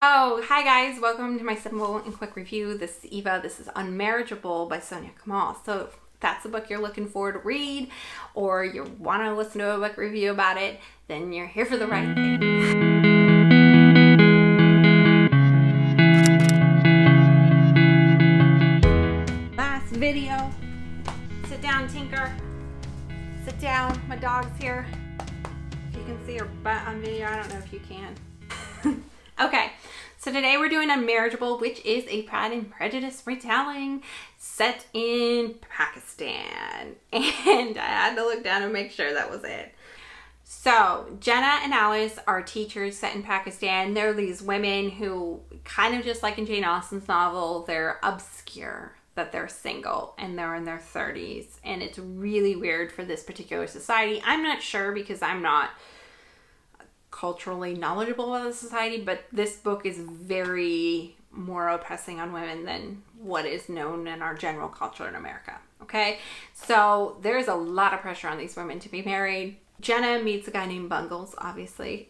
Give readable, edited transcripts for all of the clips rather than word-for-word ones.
Oh, hi guys, welcome to my simple and quick review. This is Eva. This is Unmarriageable by Sonia Kamal. So if that's the book you're looking for to read, or you want to listen to a book review about it, then you're here for the right thing. Last video. Sit down, Tinker. Sit down. My dog's here. If you can see her butt on video, I don't know if you can. Okay, so today we're doing Unmarriageable, which is a Pride and Prejudice retelling set in Pakistan. And I had to look down and make sure that was it. So Jenna and Alice are teachers set in Pakistan. They're these women who, kind of just like in Jane Austen's novel, they're obscure that they're single and they're in their 30s. And it's really weird for this particular society. I'm not sure because I'm not culturally knowledgeable about the society, but this book is very more oppressing on women than what is known in our general culture in America. Okay, so there's a lot of pressure on these women to be married. Jenna meets a guy named Bungles, obviously,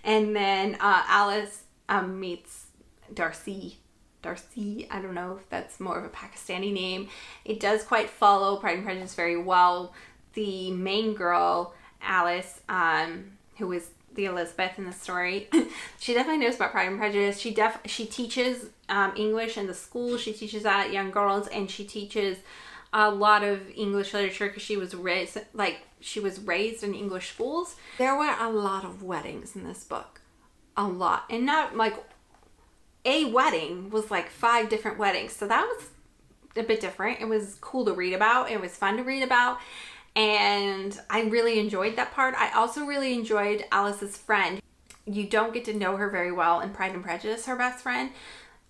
and then Alice meets Darcy. I don't know if that's more of a Pakistani name. It does quite follow Pride and Prejudice very well. The main girl, Alice, who is the Elizabeth in the story, she definitely knows about Pride and Prejudice. She teaches English in the school. She teaches that young girls, and she teaches a lot of English literature because she was raised in English schools. There were a lot of weddings in this book, a lot, and not like a wedding was like 5 different weddings. So that was a bit different. It was cool to read about. It was fun to read about. And I really enjoyed that part. I also really enjoyed Alice's friend. You don't get to know her very well in Pride and Prejudice, her best friend.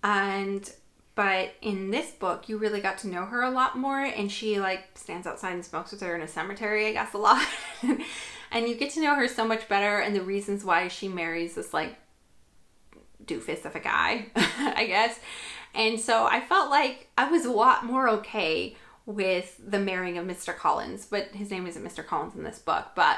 But in this book, you really got to know her a lot more. And she like stands outside and smokes with her in a cemetery, I guess, a lot. And you get to know her so much better and the reasons why she marries this like doofus of a guy, I guess. And so I felt like I was a lot more okay with the marrying of Mr. Collins, but his name isn't Mr. Collins in this book. But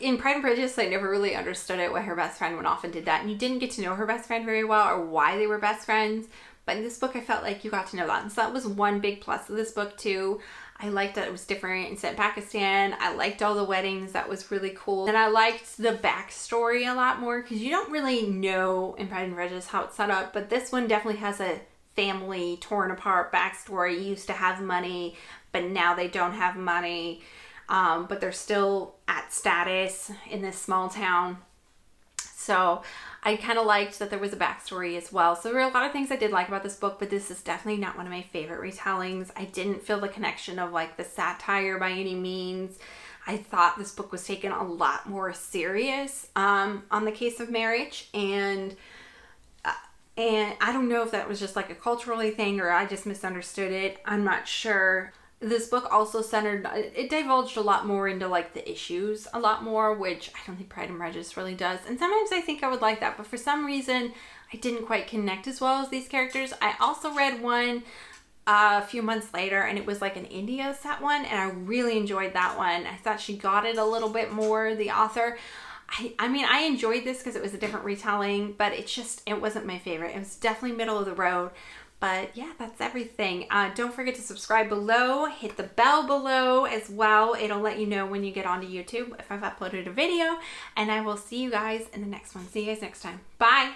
in Pride and Prejudice, I never really understood it, why her best friend went off and did that. And you didn't get to know her best friend very well or why they were best friends. But in this book, I felt like you got to know that. And so that was one big plus of this book too. I liked that it was different and set in Pakistan. I liked all the weddings. That was really cool. And I liked the backstory a lot more because you don't really know in Pride and Prejudice how it's set up. But this one definitely has a family torn apart backstory. Used to have money, but now they don't have money, but they're still at status in this small town. So I kind of liked that there was a backstory as well. So there were a lot of things I did like about this book, but this is definitely not one of my favorite retellings. I didn't feel the connection of like the satire by any means. I thought this book was taken a lot more serious on the case of marriage, and I don't know if that was just like a culturally thing or I just misunderstood it. I'm not sure. This book also it divulged a lot more into like the issues a lot more, which I don't think Pride and Prejudice really does. And sometimes I think I would like that, but for some reason I didn't quite connect as well as these characters. I also read one a few months later, and it was like an India set one, and I really enjoyed that one. I thought she got it a little bit more, the author. I mean, I enjoyed this because it was a different retelling, but it wasn't my favorite. It was definitely middle of the road. But yeah, that's everything. Don't forget to subscribe below. Hit the bell below as well. It'll let you know when you get onto YouTube if I've uploaded a video. And I will see you guys in the next one. See you guys next time. Bye.